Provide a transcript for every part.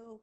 Hello.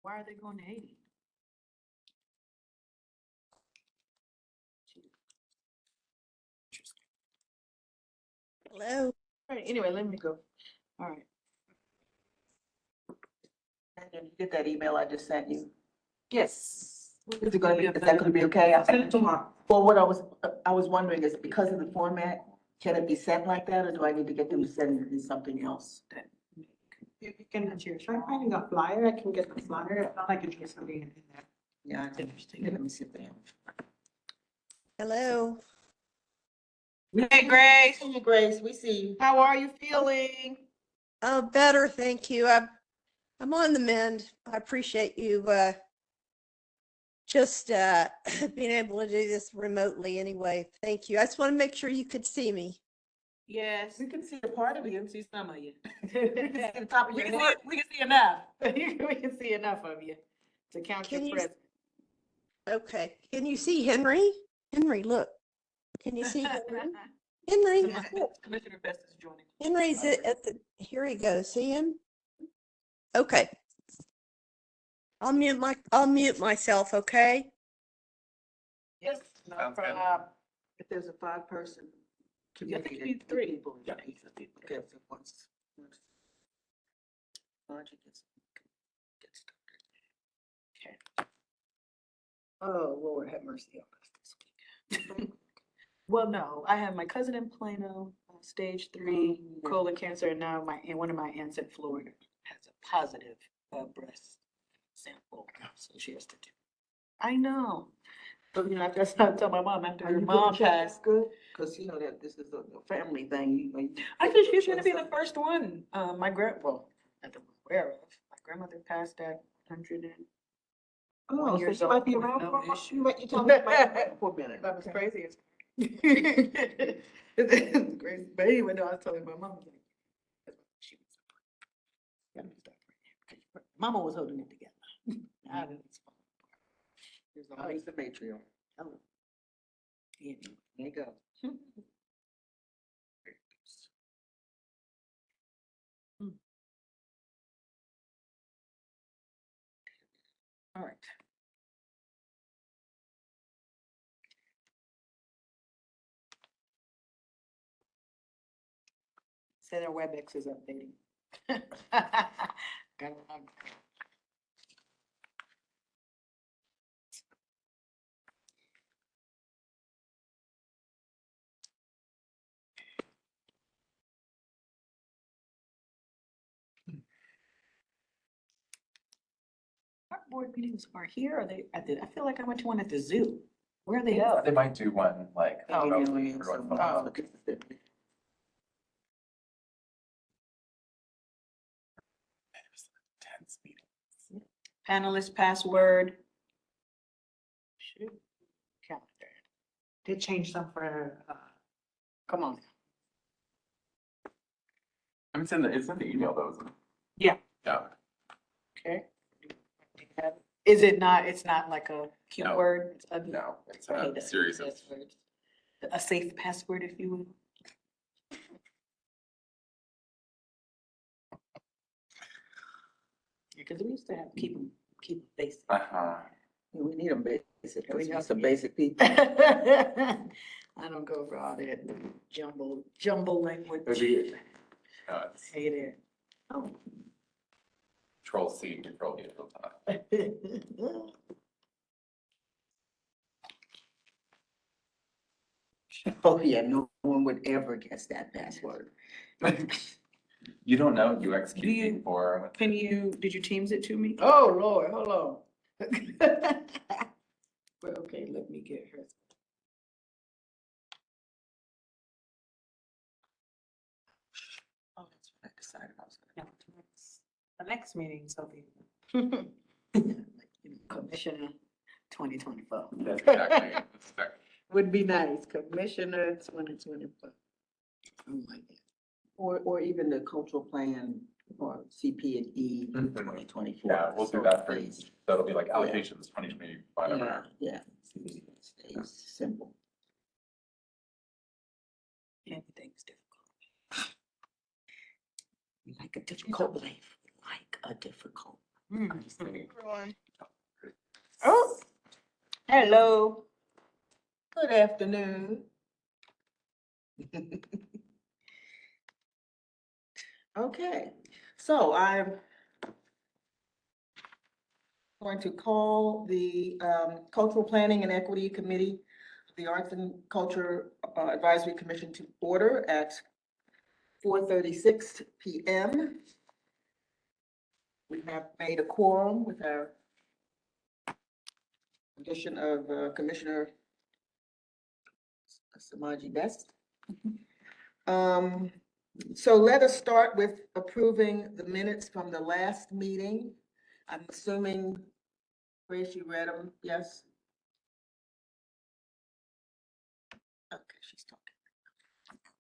Why are they going to 80? Hello. All right, anyway, let me go. All right. And then you get that email I just sent you? Yes. Is it gonna be, is that gonna be okay? Send it tomorrow. Well, what I was wondering is because of the format, can it be sent like that, or do I need to get them to send me something else? You can, try finding a flyer, I can get the flyer, if not, I can get something in there. Yeah, it's interesting. Let me see if they have. Hello. Hey, Grace, Hey, Grace, we see you. how are you feeling? Oh, better, thank you. I'm on the mend. I appreciate you just being able to do this remotely anyway. Thank you. I just want to make sure you could see me. Yes. We can see a part of We you. can see some of you. We can see the top of We your can head. we can see enough. We can see enough of you to count Can your you- presence. Okay. Can you see Henry? Henry, look. Can you see Henry? Henry, look. Commissioner Best is joining. Henry's at the, here he goes. See him? Okay. I'll mute myself, okay? Yes. No Sounds good. problem. If there's a 5-person Yeah, I think committee, you need then 3. people. Okay, so once. Budget gets started. Oh, Lord, have mercy on us this week. Well, no, I have my cousin in Plano, stage 3 yeah. colon cancer, and now one of my aunts in Florida has a positive breast sample, so she has to do. I know, but you know, that's not tell my mom after Are her you mom good? Check passed. that's good? Cause you know that this is a family thing. I think she's gonna be the first one. My well, not that I'm aware of. My grandmother passed at 100 and Oh, so years she might be old with around no for a issue. while. You told me she might be around for a minute. That was crazy. It's crazy. But anyway, no, I was telling my mom, like, she was, gotta stop right now. Mama was holding it together. I didn't. There's Oh, always he's the matriarch. oh, yeah. There you go. All right. Say their WebEx is updating. Gotta log. Our board meetings are here, or they at the, I feel like I went to one at the zoo. Where are they held? They might do one like Oh, remotely yeah, for so- one Oh. month. Tense meeting. Panelist password. Shoot. Calendar. Did change some for, Come on. I mean, it's in the email though, isn't it? Yeah. Yeah. Okay. Is it not, it's not like a cute No. word? It's ugly. No, it's I hate a that series of, password. A safe password, if you will. Because we used to have, keep them basic. uh-huh. Yeah, we need them basic. There we We go. need some basic people. I don't go for all that jumble language. It'd be- No, it's Hate it. Oh. Control C, Control V at the time. Oh, yeah, no one would ever guess that password. You don't know Do UX you- key for. Did you Teams it to me? Oh, Lord, hold on. Well, okay, let me get her. Oh, that's what I decided I was yeah, the next meeting, so Commissioner 2024. That's exactly, that's exactly. Would be nice, Commissioner 2024. Oh my God. Or even the cultural plan or CP&E Mhm. 2024. Yeah, we'll do that for, that'll be like allocations 2020, Yeah, whatever. yeah. Stays simple. Anything's difficult. We like a difficult life. We like a difficult. Everyone. Oh, hello. Good afternoon. Okay, so going to call the Cultural Planning and Equity Committee, the Arts and Culture Advisory Commission to order at 4:36 PM. We have made a quorum with our addition of Commissioner Samaji Best. So let us start with approving the minutes from the last meeting. I'm assuming, Grace, you read them, yes? Okay, she's talking.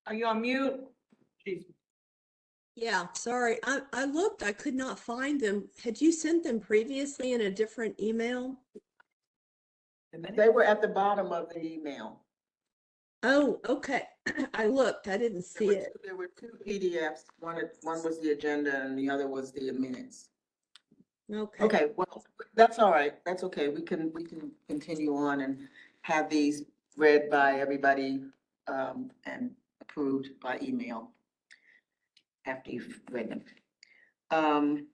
Are you on mute? Jeez. Yeah, sorry. I looked, I could not find them. Had you sent them previously in a different email? They were at the bottom of the email. Oh, okay. I looked, I didn't see it. There were two PDFs. One was the agenda and the other was the minutes. Okay. Okay, well, that's all right. That's okay. We can continue on and have these read by everybody and approved by email after you've read them.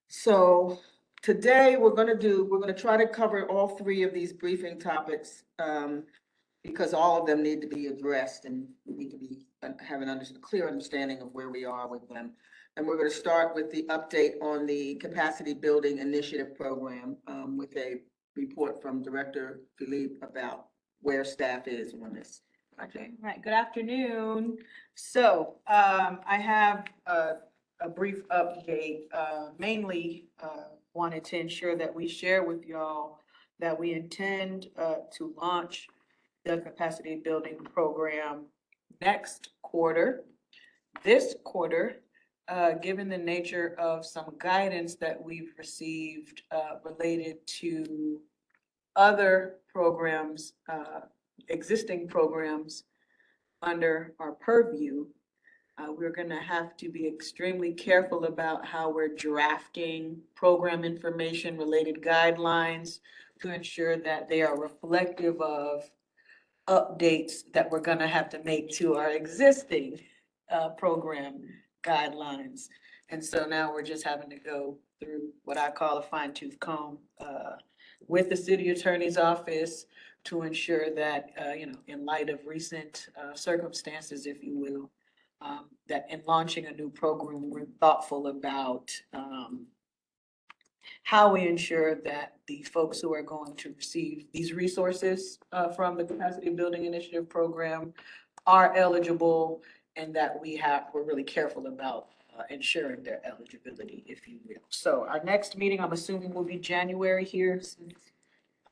So today we're gonna try to cover all three of these briefing topics because all of them need to be addressed and we need to have a clear understanding of where we are with them. And we're going to start with the update on the Capacity Building Initiative Program with a report from Director Philippe about where staff is on this project. Right, good afternoon. So, I have a brief update, mainly, wanted to ensure that we share with y'all that we intend, to launch the capacity building program next quarter. This quarter, given the nature of some guidance that we've received, related to other programs, existing programs under our purview, we're gonna have to be extremely careful about how we're drafting program information related guidelines to ensure that they are reflective of updates that we're gonna have to make to our existing program guidelines. And so now we're just having to go through what I call a fine tooth comb with the city attorney's office to ensure that, in light of recent circumstances, if you will, that in launching a new program, we're thoughtful about how we ensure that the folks who are going to receive these resources from the Capacity Building Initiative Program are eligible and that we're really careful about ensuring their eligibility, if you will. So our next meeting, I'm assuming, will be January here. I'm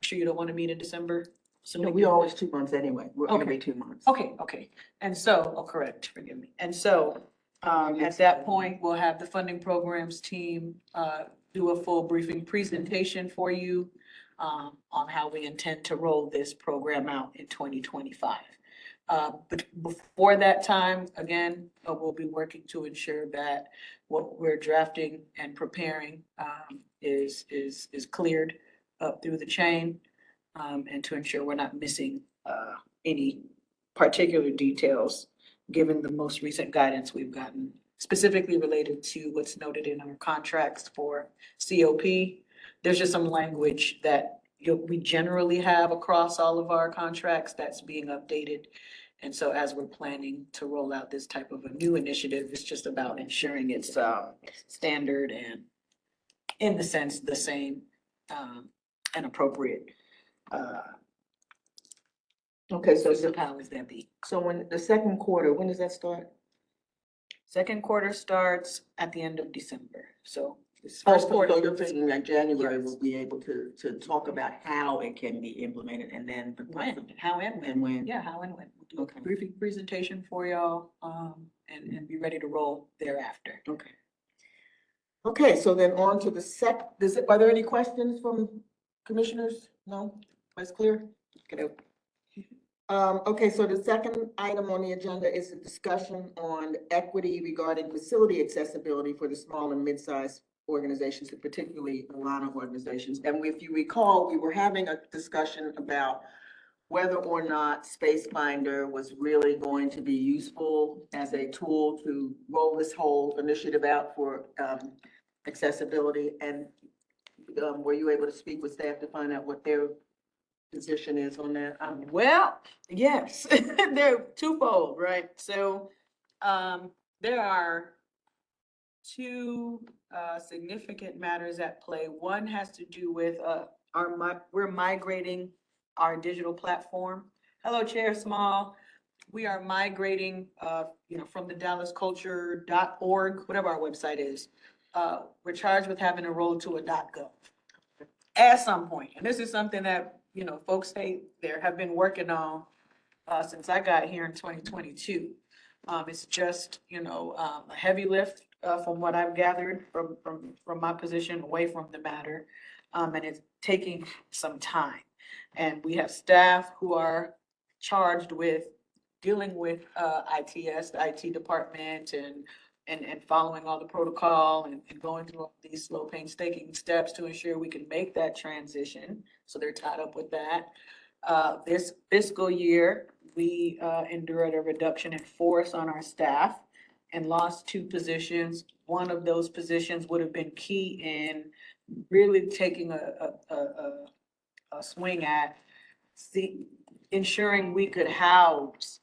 sure you don't want to meet in December. No, we always 2 months anyway. We're Okay. every 2 months. Okay. And so, correct, forgive me. And so, at that point, we'll have the funding programs team, do a full briefing presentation for you, on how we intend to roll this program out in 2025. But before that time, again, we'll be working to ensure that what we're drafting and preparing, is cleared up through the chain, and to ensure we're not missing, any particular details, given the most recent guidance we've gotten, specifically related to what's noted in our contracts for COP. There's just some language that we generally have across all of our contracts that's being updated. And so as we're planning to roll out this type of a new initiative, it's just about ensuring it's standard and in the sense the same and appropriate Okay, so municipalities that be. when the second quarter, when does that start? Second quarter starts at the end of December, so this First first quarter. quarter, you're thinking that January Yes. will be able to talk about how it can be implemented and then. When, how and when. And when. Yeah, how and when. We'll do Okay. a briefing presentation for y'all, and be ready to roll thereafter. Okay. Okay, so then on to the are there any questions from commissioners? No? That's clear? Okay. Okay, so the second item on the agenda is a discussion on equity regarding facility accessibility for the small and mid-sized organizations, and particularly Alana organizations. And if you recall, we were having a discussion about whether or not Space Finder was really going to be useful as a tool to roll this whole initiative out for accessibility. And were you able to speak with staff to find out what their position is on that? Well, yes, they're twofold, right? So, there are two, significant matters at play. One has to do with, we're migrating our digital platform. Hello, Chair Small. We are migrating, from the DallasCulture.org, whatever our website is. We're charged with having to roll to a .gov at some point. And this is something that, folks have been working on, since I got here in 2022. It's just, a heavy lift, from what I've gathered from my position away from the matter. And it's taking some time. And we have staff who are charged with dealing with, ITS, the IT department, and following all the protocol and going through all these slow painstaking steps to ensure we can make that transition. So they're tied up with that. This fiscal year, we endured a reduction in force on our staff and lost 2 positions. One of those positions would have been key in really taking a swing at ensuring we could house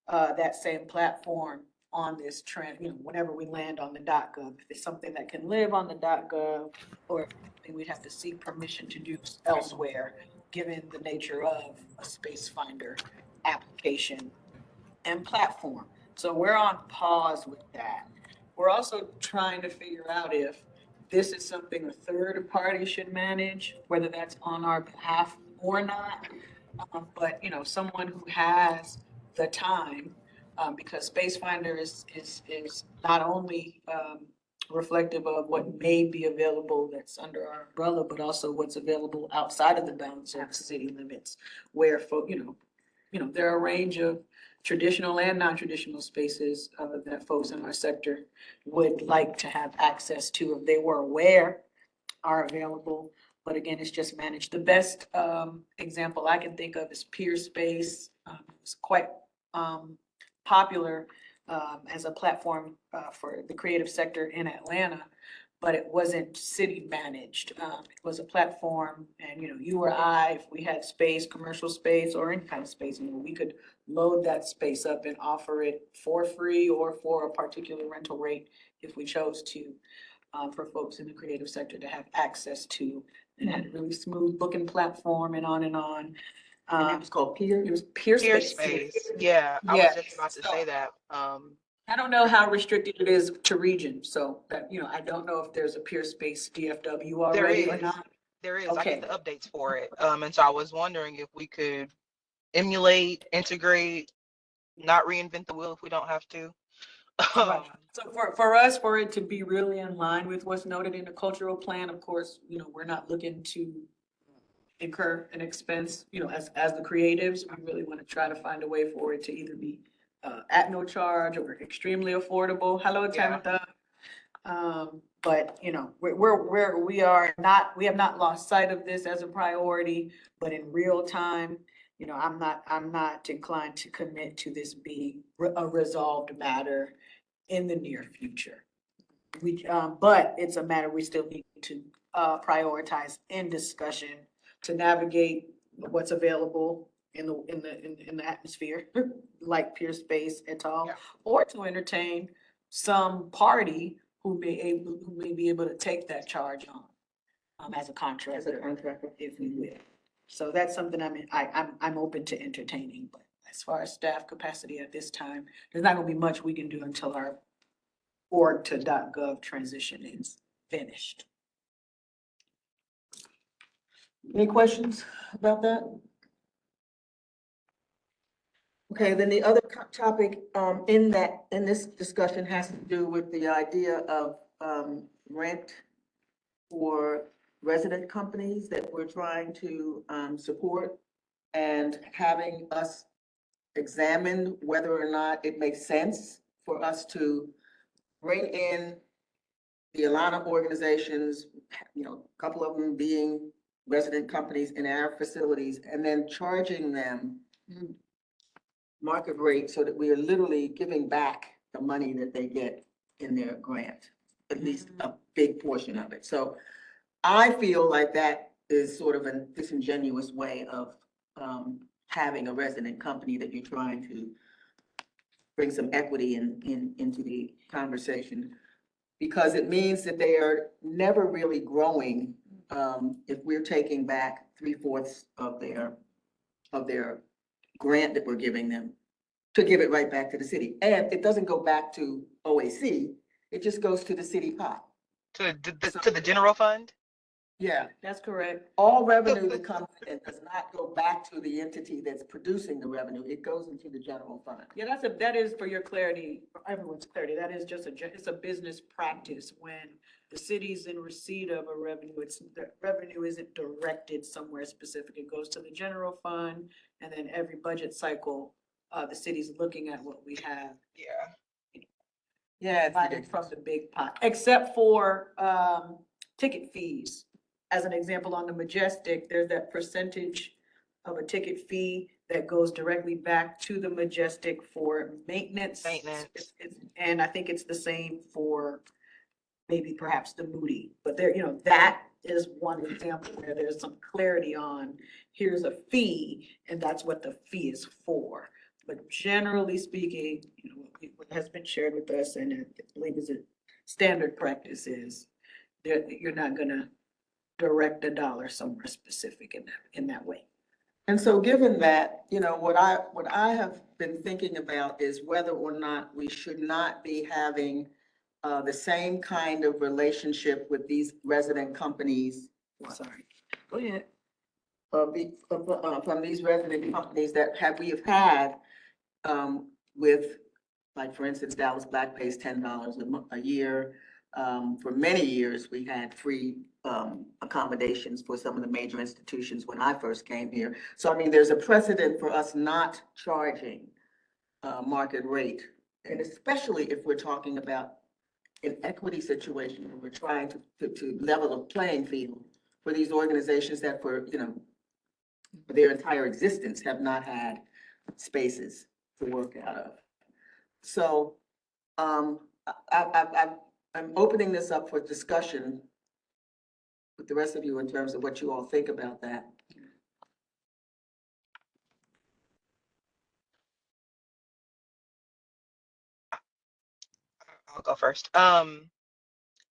that same platform on this trend, whenever we land on the .gov. If it's something that can live on the .gov, or if it's something we'd have to seek permission to do elsewhere, given the nature of a space finder application and platform. So we're on pause with that. We're also trying to figure out if this is something a third party should manage, whether that's on our behalf or not. But, someone who has the time, because Space Finder is not only reflective of what may be available that's under our umbrella, but also what's available outside of the bounds of city limits, where there are a range of traditional and non-traditional spaces that folks in our sector would like to have access to if they were aware are available. But again, it's just managed. The best example I can think of is Peerspace. It's quite popular as a platform for the creative sector in Atlanta, but it wasn't city managed. It was a platform, and you or I, if we had space, commercial space or any kind of space, we could load that space up and offer it for free or for a particular rental rate if we chose to, for folks in the creative sector to have access to. It had a really smooth booking platform and on and on. And it was called Peer? It was Peerspace. Peerspace. Yeah, I was just about to say that. I don't know how restricted it is to region, so that, I don't know if there's a Peerspace DFW already or is. not. There is. Okay. I get the updates for it. And so I was wondering if we could emulate, integrate, not reinvent the wheel if we don't have to. Right. So for us, for it to be really in line with what's noted in the cultural plan, of course, we're not looking to incur an expense, as the creatives. We really want to try to find a way for it to either be at no charge or extremely affordable. Hello, Yeah. Tamitha. But, we have not lost sight of this as a priority, but in real time, I'm not inclined to commit to this being a resolved matter in the near future. But it's a matter we still need to prioritize in discussion to navigate what's available in the atmosphere, like Peerspace et al., Yeah. or to entertain some party who may be able to take that charge on as a contractor, if we will. So that's something I'm open to entertaining, but as far as staff capacity at this time, there's not gonna be much we can do until our org to .gov transition is finished. Any questions about that? Okay, then the other topic in this discussion has to do with the idea of rent for resident companies that we're trying to support, and having us examine whether or not it makes sense for us to bring in the Alana organizations, a couple of them being resident companies in our facilities, and then charging them market rate so that we are literally giving back the money that they get in their grant, at least a big portion of it. So I feel like that is sort of a disingenuous way of having a resident company that you're trying to bring some equity into the conversation. Because it means that they are never really growing, if we're taking back 3/4 of their grant that we're giving them, to give it right back to the city. And it doesn't go back to OAC, it just goes to the city pot. To the general fund? Yeah, That's correct. all revenue that comes in does not go back to the entity that's producing the revenue, it goes into the general fund. Yeah, that is for your clarity, for everyone's clarity, that is just it's a business practice. When the city's in receipt of a revenue, the revenue isn't directed somewhere specific. It goes to the general fund, and then every budget cycle, the city's looking at what we have Yeah. Yeah, it's divided ridiculous. from the big pot, except for, ticket fees. As an example, on the Majestic, there's that percentage of a ticket fee that goes directly back to the Majestic for maintenance. And I think it's the same for maybe perhaps the Moody, but there, that is one example where there's some clarity on, here's a fee, and that's what the fee is for. But generally speaking, what has been shared with us, and I believe is a standard practice, is that you're not gonna direct a dollar somewhere specific in that way. And so given that, what I have been thinking about is whether or not we should not be having the same kind of relationship with these resident companies. Sorry, go ahead. From these resident companies that we have had with, like, for instance, Dallas Black pays $10 a year. For many years, we had free accommodations for some of the major institutions when I first came here. So, I mean, there's a precedent for us not charging market rate. And especially if we're talking about an equity situation, where we're trying to level a playing field for these organizations that for their entire existence have not had spaces to work out of. So I'm opening this up for discussion with the rest of you in terms of what you all think about that. I'll go first.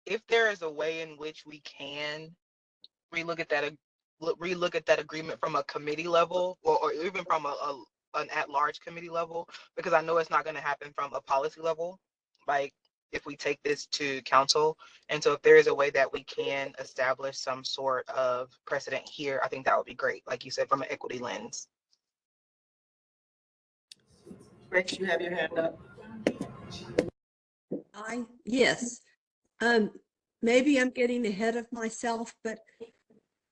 If there is a way in which we can relook at that agreement from a committee level, or even from an at-large committee level, because I know it's not going to happen from a policy level, like if we take this to council. And so if there is a way that we can establish some sort of precedent here, I think that would be great, like you said, from an equity lens. Rex, you have your hand up. Yes. Maybe I'm getting ahead of myself, but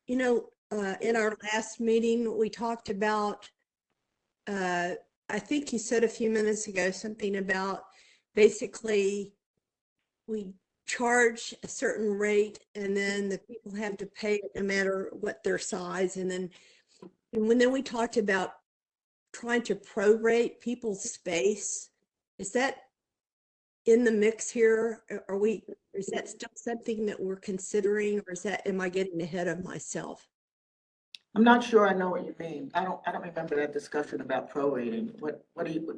in our last meeting, we talked about, I think you said a few minutes ago, something about basically we charge a certain rate and then the people have to pay it no matter what their size. And then we talked about trying to prorate people's space. Is that in the mix here? Is that still something that we're considering, or am I getting ahead of myself? I'm not sure I know what you mean. I don't remember that discussion about prorating.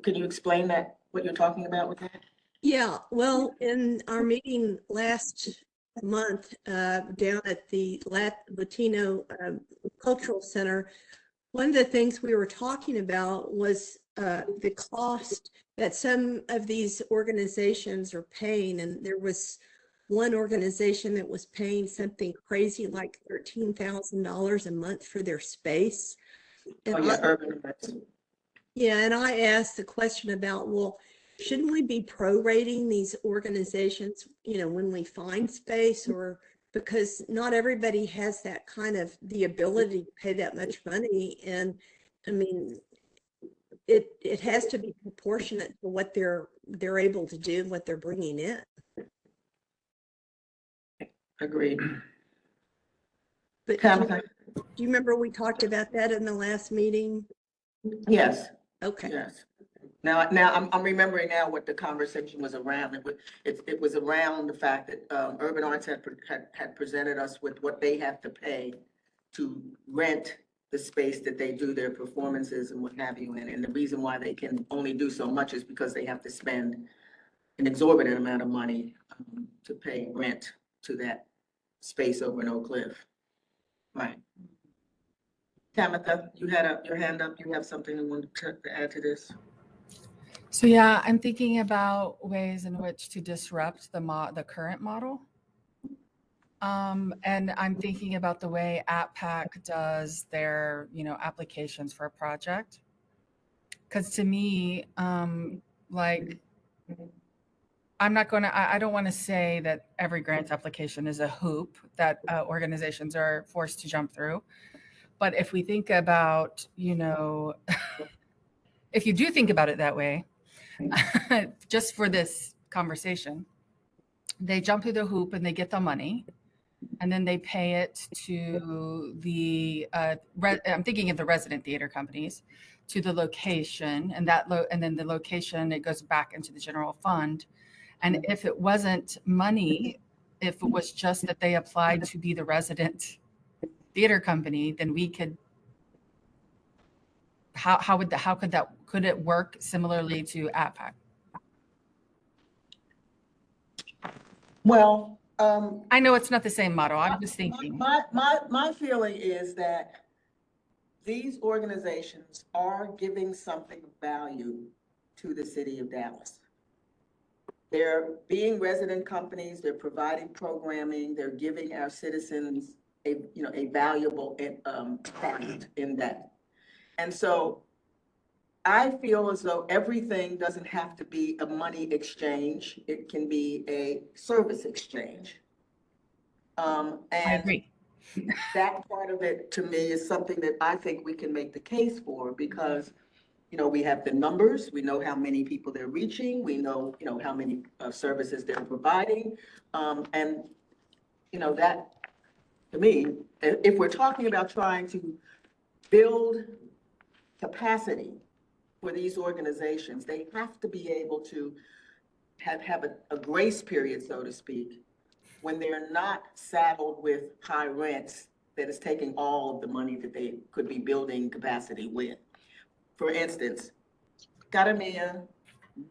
Can you explain that, what you're talking about with that? Yeah, well, in our meeting last month, down at the Latino Cultural Center, one of the things we were talking about was the cost that some of these organizations are paying. And there was one organization that was paying something crazy like $13,000 a month for their space. And Urban events. Yeah, and I asked the question about, well, shouldn't we be prorating these organizations, when we find space, or because not everybody has that kind of the ability to pay that much money. And I mean, it has to be proportionate to what they're able to do, what they're bringing in. Agreed. But do you remember we talked about that in the last meeting? Yes, Okay. yes. Now, I'm remembering now what the conversation was around. It was around the fact that, Urban Arts had presented us with what they have to pay to rent the space that they do their performances and what have you in. And the reason why they can only do so much is because they have to spend an exorbitant amount of money, to pay rent to that space over in Oak Cliff. Right. Tamitha, you had your hand up. You have something you want to add to this? So yeah, I'm thinking about ways in which to disrupt the current model. And I'm thinking about the way AppPack does their, applications for a project. Because to me, like, I'm not going to, I don't want to say that every grant application is a hoop that organizations are forced to jump through. But if we think about, if you do think about it that way, just for this conversation, they jump through the hoop and they get the money, and then they pay it to the I'm thinking of the resident theater companies, to the location, and and then the location, it goes back into the general fund. And if it wasn't money, if it was just that they applied to be the resident theater company, then we could, could it work similarly to AppPack? Well, I know it's not the same model. I'm just thinking. My feeling is that these organizations are giving something of value to the city of Dallas. They're being resident companies, they're providing programming, they're giving our citizens a valuable product in that. And so I feel as though everything doesn't have to be a money exchange. It can be a service exchange. I And agree. that part of it, to me, is something that I think we can make the case for, because, we have the numbers, we know how many people they're reaching, we know, how many services they're providing. And, that, to me, if we're talking about trying to build capacity for these organizations, they have to be able to have a grace period, so to speak, when they're not saddled with high rents that is taking all of the money that they could be building capacity with. For instance, Caramia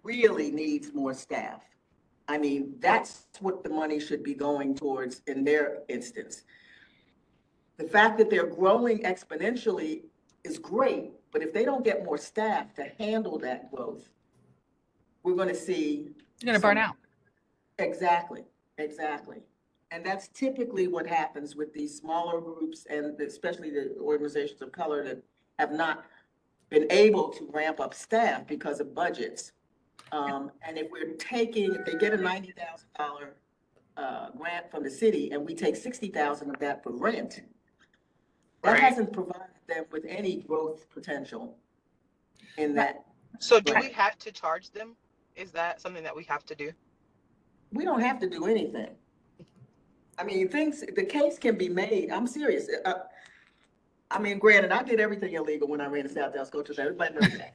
really needs more staff. I mean, that's what the money should be going towards in their instance. The fact that they're growing exponentially is great, but if they don't get more staff to handle that growth, we're going to see. You're going to burn out. Exactly. And that's typically what happens with these smaller groups, and especially the organizations of color that have not been able to ramp up staff because of budgets. And if they get a $90,000 grant from the city, and we take $60,000 of that for rent, that Right. hasn't provided them with any growth potential in that. So do we have to charge them? Is that something that we have to do? We don't have to do anything. I mean, the case can be made. I'm serious. I mean, granted, I did everything illegal when I ran the South Dallas Coaches. Everybody knows that.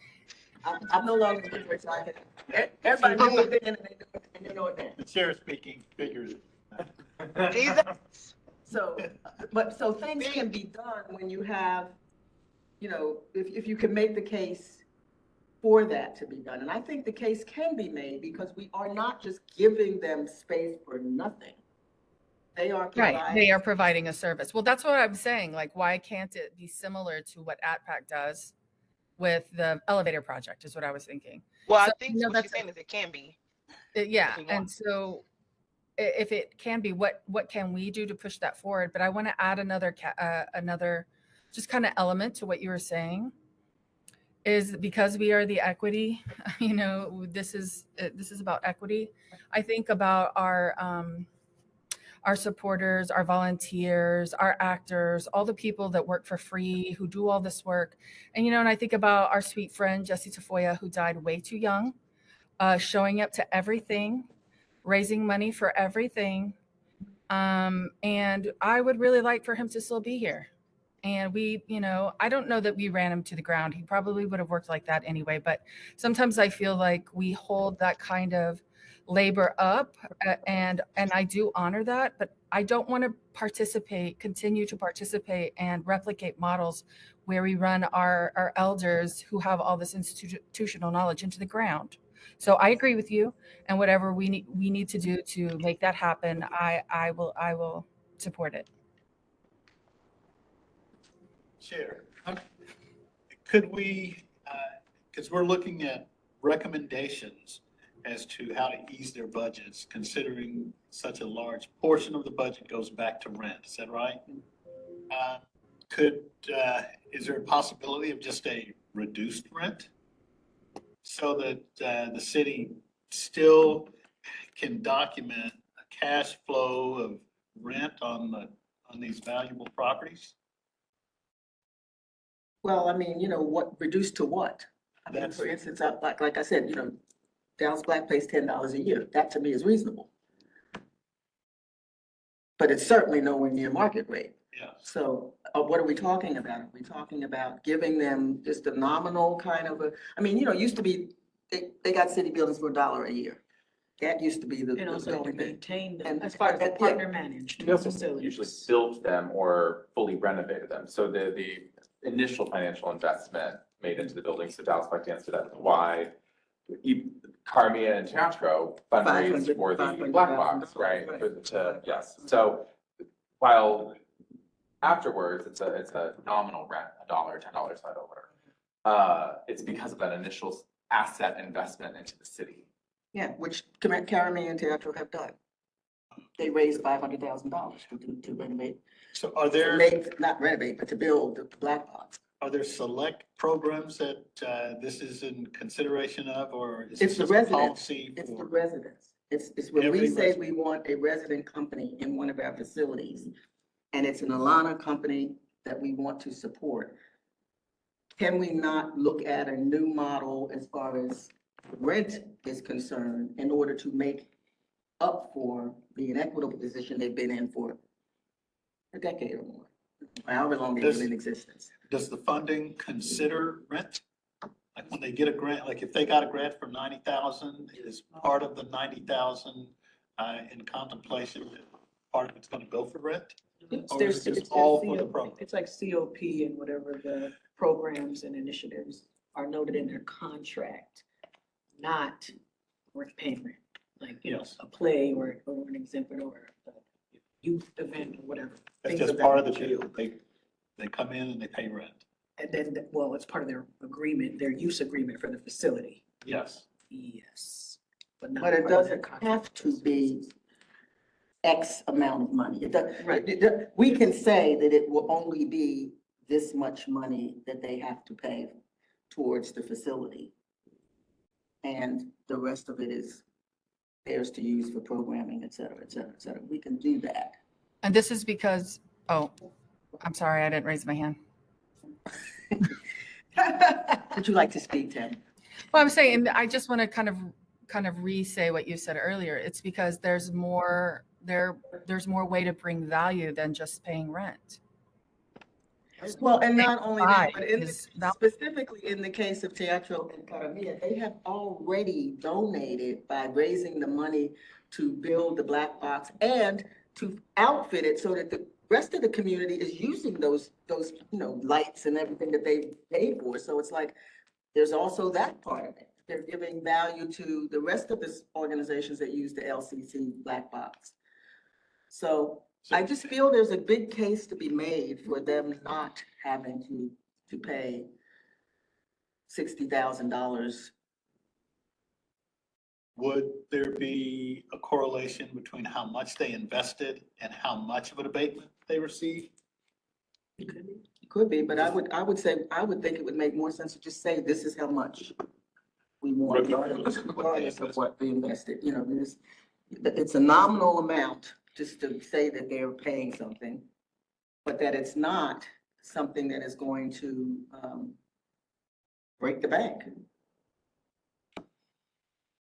I'm no longer doing it, so I can. Everybody knew it then, and they know it now. The chair speaking figures. Jesus. So things can be done when you have, if you can make the case for that to be done. And I think the case can be made, because we are not just giving them space for nothing. They are providing. Right. They are providing a service. Well, that's what I'm saying. Like, why can't it be similar to what AppPack does with the elevator project, is what I was thinking. Well, I So, think what she's saying is it can be. Yeah. if we want. And so if it can be, what can we do to push that forward? But I want to add another just kind of element to what you were saying, is because we are the equity, this is about equity. I think about our supporters, our volunteers, our actors, all the people that work for free, who do all this work. And, and I think about our sweet friend, Jesse Tafoya, who died way too young, showing up to everything, raising money for everything. And I would really like for him to still be here. And we, I don't know that we ran him to the ground. He probably would have worked like that anyway. But sometimes I feel like we hold that kind of labor up, and I do honor that, but I don't want to continue to participate and replicate models where we run our elders who have all this institutional knowledge into the ground. So I agree with you, and whatever we need to do to make that happen, I will support it. Chair, could we, because we're looking at recommendations as to how to ease their budgets, considering such a large portion of the budget goes back to rent, is that right? Is there a possibility of just a reduced rent? So that the city still can document a cash flow of rent on these valuable properties? Well, I mean, what, reduced to what? I mean, That's- for instance, like I said, Dallas Black pays $10 a year. That to me is reasonable. But it's certainly nowhere near market rate. Yeah. So what are we talking about? Are we talking about giving them just a nominal kind of used to be, they got city buildings for $1 a year. That used to be the And also to going thing. maintain them And- as part of the and- partner managed We also facilities. usually built them or fully renovated them. So the initial financial investment made into the building, so Dallas Black Dance did that, why Carmia and Teatro fundraised for the $500,000, Black Box, right? Yes, so while afterwards, it's a nominal rent, $1, $10, $5. It's because of that initial asset investment into the city. Yeah, which Carame and Teatro have done. They raised $500,000 to renovate, So are there, not renovate, but to build the Black Box. are there select programs that this is in consideration of, or is It's this the just a residents. policy It's the for? residents. It's when we Every say resident. we want a resident company in one of our facilities, and it's an Alana company that we want to support. Can we not look at a new model as far as rent is concerned in order to make up for the inequitable position they've been in for a decade or more, however long they've been in existence? Does the funding consider rent? Like when they get a grant, like if they got a grant for 90,000, is part of the 90,000 in contemplation, that part of it's gonna go for rent? Or is it just all for the program? It's like COP and whatever the programs and initiatives are noted in their contract, not rent payment. Like, Yes. a play or an exhibit or a youth event or whatever. That's things just of part of that the nature. deal. They come in and they pay rent. And then, well, it's part of their agreement, their use agreement for the facility. Yes. Yes. not But it part of their doesn't contract. have to be X amount of money. It does, Right. we can say that it will only be this much money that they have to pay towards the facility. And the rest of it is theirs to use for programming, et cetera, et cetera, et cetera. We can do that. And this is because, oh, I'm sorry, I didn't raise my hand. Would you like to speak, Tim? Well, I'm saying, I just want to kind of re-say what you said earlier. It's because there's more way to bring value than just paying rent. Well, and not only that, but Is val- specifically in the case of Teatro and Caramia, they have already donated by raising the money to build the Black Box and to outfit it so that the rest of the community is using those, lights and everything that they paid for. So it's like, there's also that part of it. They're giving value to the rest of the organizations that use the LCC Black Box. So I just feel there's a big case to be made for them not having to pay $60,000. Would there be a correlation between how much they invested and how much of an abatement they received? Could be, but I would think it would make more sense to just say, this is how much we want. Regardless of what they invested, it's a nominal amount, just to say that they're paying something, but that it's not something that is going to, break the bank.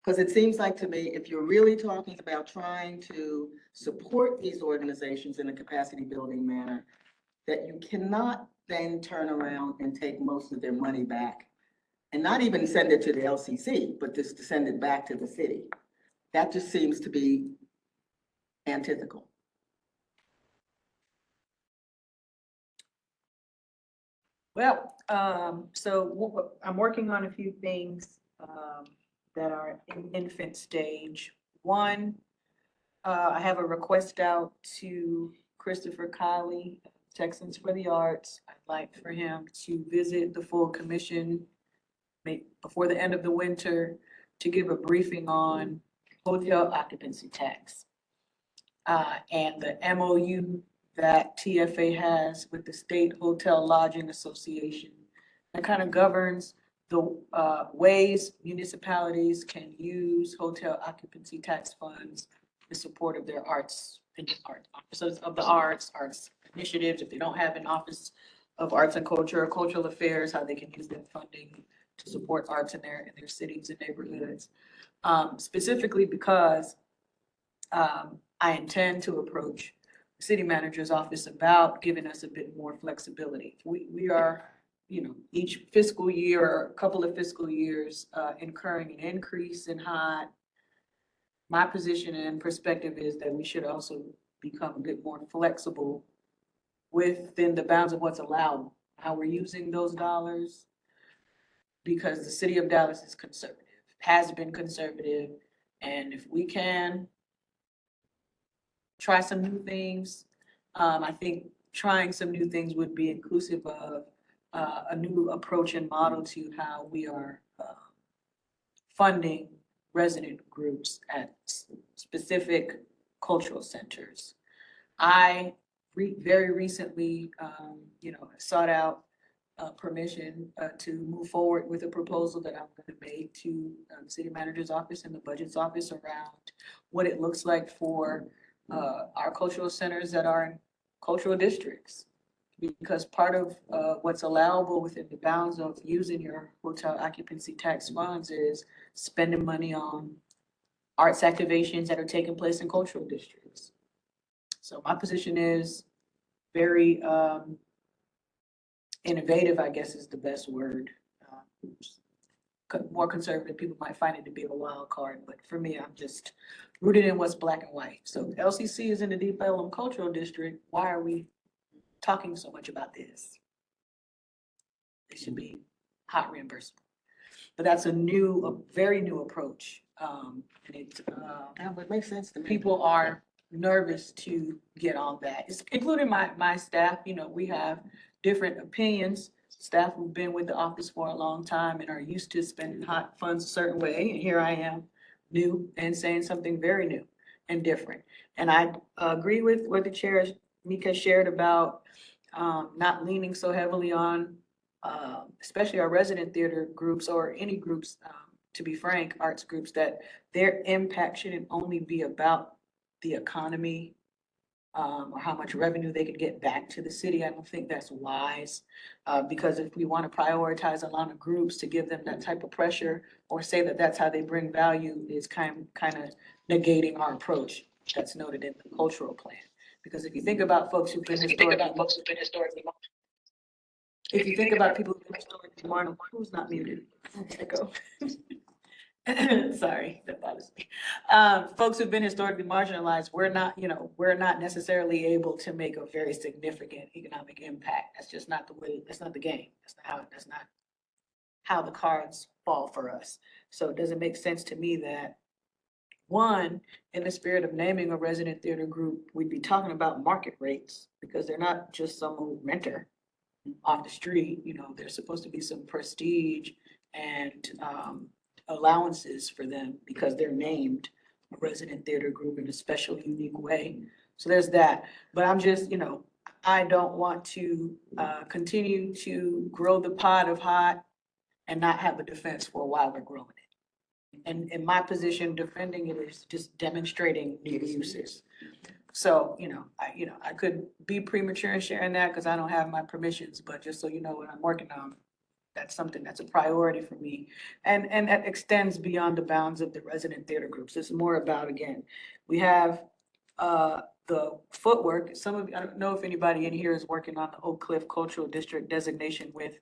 Because it seems like to me, if you're really talking about trying to support these organizations in a capacity building manner, that you cannot then turn around and take most of their money back and not even send it to the LCC, but just to send it back to the city. That just seems to be antithetical. Well, so I'm working on a few things that are in infant stage. One, I have a request out to Christopher Kiley, Texans for the Arts. I'd like for him to visit the full commission before the end of the winter to give a briefing on hotel occupancy tax. And the MOU that TFA has with the State Hotel Lodging Association that kind of governs the ways municipalities can use hotel occupancy tax funds in support of their arts, offices of the arts initiatives. If they don't have an office of arts and culture or cultural affairs, how they can use that funding to support arts in their cities and neighborhoods. Specifically because I intend to approach the city manager's office about giving us a bit more flexibility. We are, each fiscal year, or a couple of fiscal years, incurring an increase in HOT. My position and perspective is that we should also become a bit more flexible within the bounds of what's allowed, how we're using those dollars. Because the city of Dallas is conservative, has been conservative, and if we can try some new things, I think trying some new things would be inclusive of a new approach and model to how we are funding resident groups at specific cultural centers. I very recently, sought out permission to move forward with a proposal that I'm going to make to the city manager's office and the budget's office around what it looks like for our cultural centers that are in cultural districts. Because part of what's allowable within the bounds of using your hotel occupancy tax funds is spending money on arts activations that are taking place in cultural districts. So my position is very innovative, I guess is the best word. More conservative people might find it to be a wild card, but for me, I'm just rooted in what's black and white. So LCC is in the Deep Ellum Cultural District. Why are we talking so much about this? It should be hot reimbursement. But that's a very new approach. And It makes sense to me. people are nervous to get on that, it's including my staff. We have different opinions. Staff who've been with the office for a long time and are used to spending hot funds a certain way, and here I am, new and saying something very new and different. And I agree with what the chair, Mika, shared about not leaning so heavily on especially our resident theater groups or any groups, to be frank, arts groups, that their impact shouldn't only be about the economy or how much revenue they could get back to the city. I don't think that's wise, because if we want to prioritize a lot of groups to give them that type of pressure or say that that's how they bring value, is kind of negating our approach that's noted in the cultural plan. Because if you think about folks who've been historically, if you think about people who've been historically marginalized, who's not muted? Echo. Sorry, that bothers me. Folks who've been historically marginalized, we're not necessarily able to make a very significant economic impact. That's just not the way, that's not the game. That's not how the cards fall for us. So it doesn't make sense to me that, one, in the spirit of naming a resident theater group, we'd be talking about market rates, because they're not just some old renter off the street. There's supposed to be some prestige and allowances for them because they're named a resident theater group in a special, unique way. So there's that. But I'm just, I don't want to continue to grow the pot of hot and not have a defense for why we're growing it. And in my position, defending it is just demonstrating new uses. So, I could be premature in sharing that because I don't have my permissions, but just so you know what I'm working on, that's something that's a priority for me. And that extends beyond the bounds of the resident theater groups. It's more about, again, we have the footwork, I don't know if anybody in here is working on the Oak Cliff Cultural District designation with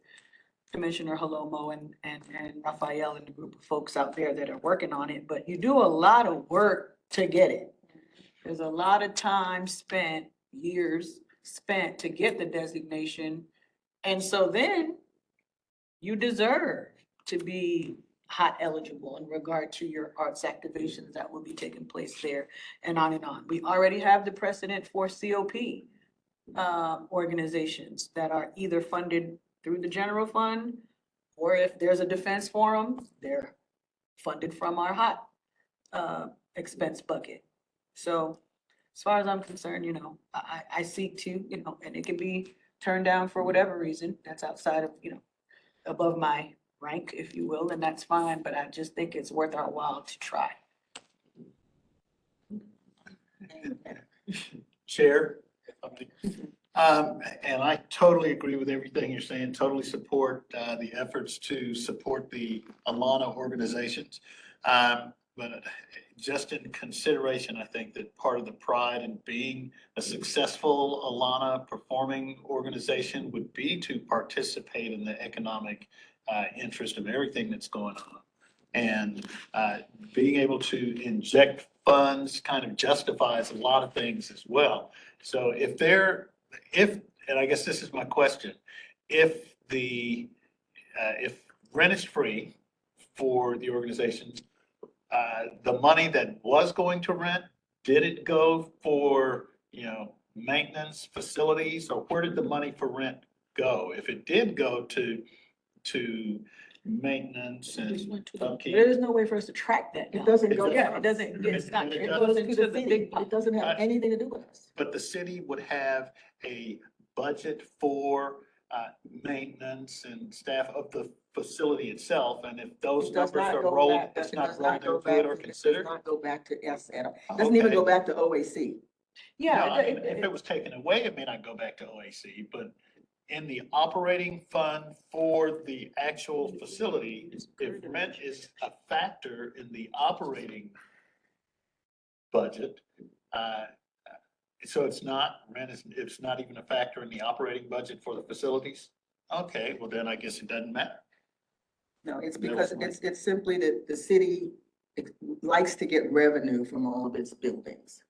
Commissioner Halomo and Raphael and the group of folks out there that are working on it, but you do a lot of work to get it. There's a lot of time spent, years spent to get the designation. And so then you deserve to be hot eligible in regard to your arts activations that will be taking place there and on and on. We already have the precedent for COP organizations that are either funded through the general fund, or if there's a defense forum, they're funded from our hot expense bucket. So as far as I'm concerned, you know, I seek to, you know, and it can be turned down for whatever reason, that's outside of, you know, above my rank, if you will, and that's fine, but I just think it's worth our while to try. Chair, if I may. And I totally agree with everything you're saying, totally support the efforts to support the Alana organizations. But just in consideration, I think that part of the pride in being a successful Alana performing organization would be to participate in the economic interest of everything that's going on. And being able to inject funds kind of justifies a lot of things as well. So if, and I guess this is my question, if rent is free for the organizations, the money that was going to rent, did it go for, you know, maintenance, facilities, or where did the money for rent go? If it did go to maintenance and upkeep. There's no way for us to track that. It doesn't go. Yeah, it doesn't, it's not, it goes into the big pot. It doesn't have anything to do with us. But the city would have a budget for maintenance and staff of the facility itself, and if those It does numbers not are go rolled, back- it's it not does rolled go into it or back- considered? It does not go back to us at all. It doesn't even go Okay. back to OAC. No, Yeah. I mean, if it was taken away, it may not go back to OAC, but in the operating fund for the actual facility, if rent is a factor in the operating budget, so it's not, it's not even a factor in the operating budget for the facilities? Okay, well then I guess it doesn't matter. No, it's That because was it's simply that the city likes to get revenue from all of its buildings.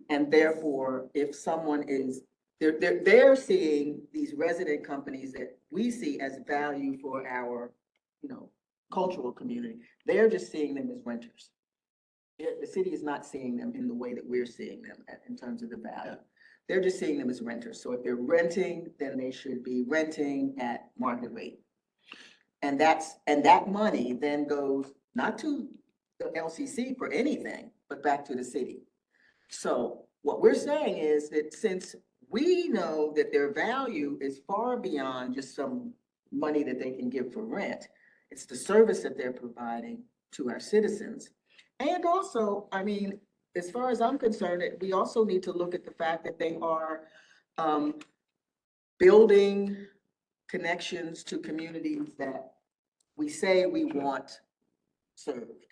And therefore, if someone is, they're seeing these resident companies that we see as value for our, you know, cultural community. They're just seeing them as renters. The city is not seeing them in the way that we're seeing them in terms of the value. They're just seeing them as renters. So if they're renting, then they should be renting at market rate. And that money then goes not to the LCC for anything, but back to the city. So what we're saying is that since we know that their value is far beyond just some money that they can give for rent, it's the service that they're providing to our citizens. And also, I mean, as far as I'm concerned, we also need to look at the fact that they are building connections to communities that we say we want served.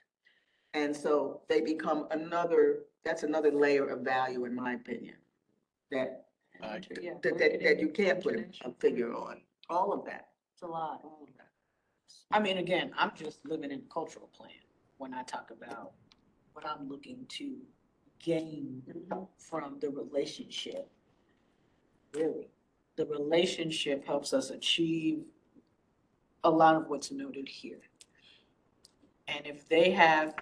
And so they become that's another layer of value, in my opinion, that Yeah. that you can't put a figure on. All of that. It's a lot. I mean, again, I'm just living in a cultural plan when I talk about what I'm looking to gain from the relationship. Really, the relationship helps us achieve a lot of what's noted here. And if they have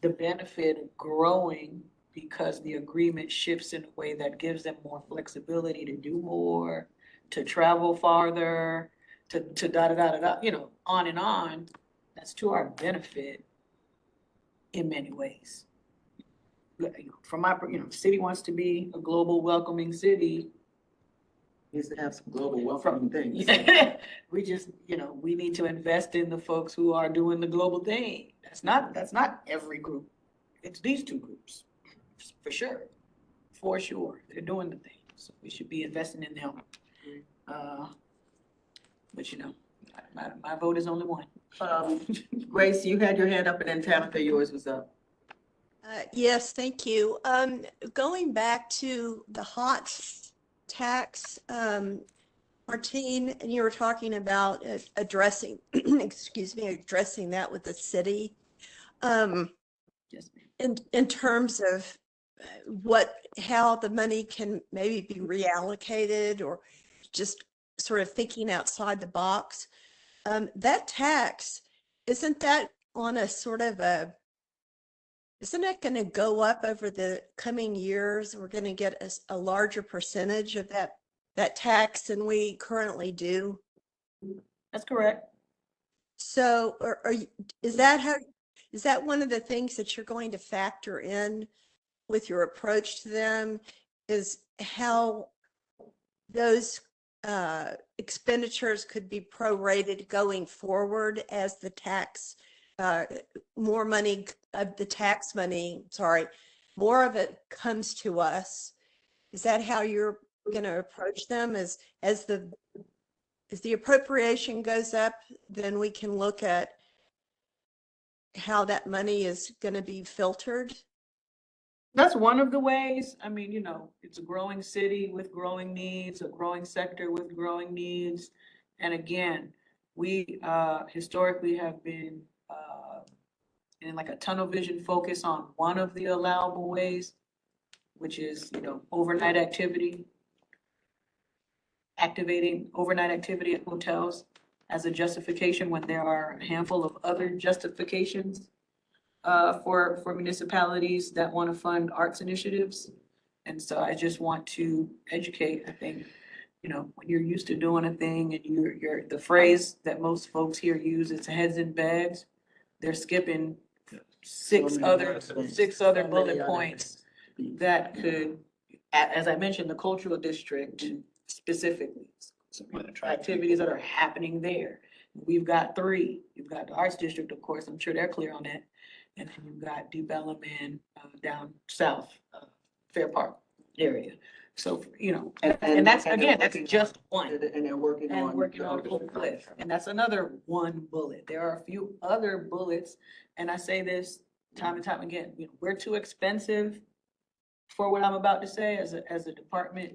the benefit of growing because the agreement shifts in a way that gives them more flexibility to do more, to travel farther, to da-da-da-da-da, you know, on and on, that's to our benefit in many ways. You know, from my, you know, the city wants to be a global welcoming city. Needs to have some global welcoming things. We just, you know, we need to invest in the folks who are doing the global thing. That's not every group. It's these two groups, for sure. They're doing the thing. So we should be investing in them. But you know, my vote is only one. Grace, you had your hand up and then Tabitha, yours was up. Yes, thank you. Going back to the hot tax, Martine, and you were talking about addressing, excuse me, addressing that with the city. Yes, ma'am. In terms of how the money can maybe be reallocated or just sort of thinking outside the box. That tax, isn't that on a sort of isn't that going to go up over the coming years? We're going to get a larger percentage of that tax than we currently do. That's correct. So, is that one of the things that you're going to factor in with your approach to them, is how those expenditures could be prorated going forward as the tax, more money of the tax money, sorry, more of it comes to us? Is that how you're going to approach them? As the appropriation goes up, then we can look at how that money is going to be filtered? That's one of the ways. I mean, you know, it's a growing city with growing needs, a growing sector with growing needs. And again, we historically have been in like a tunnel vision focus on one of the allowable ways, which is, you know, overnight activity, activating overnight activity at hotels as a justification when there are a handful of other justifications for municipalities that want to fund arts initiatives. And so I just want to educate. I think, you know, when you're used to doing a thing and you're the phrase that most folks here use, it's heads in bags. They're skipping six other bullet points that could, as I mentioned, the cultural district specifically, activities that are happening there. We've got 3. You've got the arts district, of course, I'm sure they're clear on that. And then you've got development down south, Fair Park area. So, you know, and that's, again, that's just one. And they're working And on. working on Oak Cliff, and that's another one bullet. There are a few other bullets, and I say this time and time again, you know, we're too expensive for what I'm about to say as a department,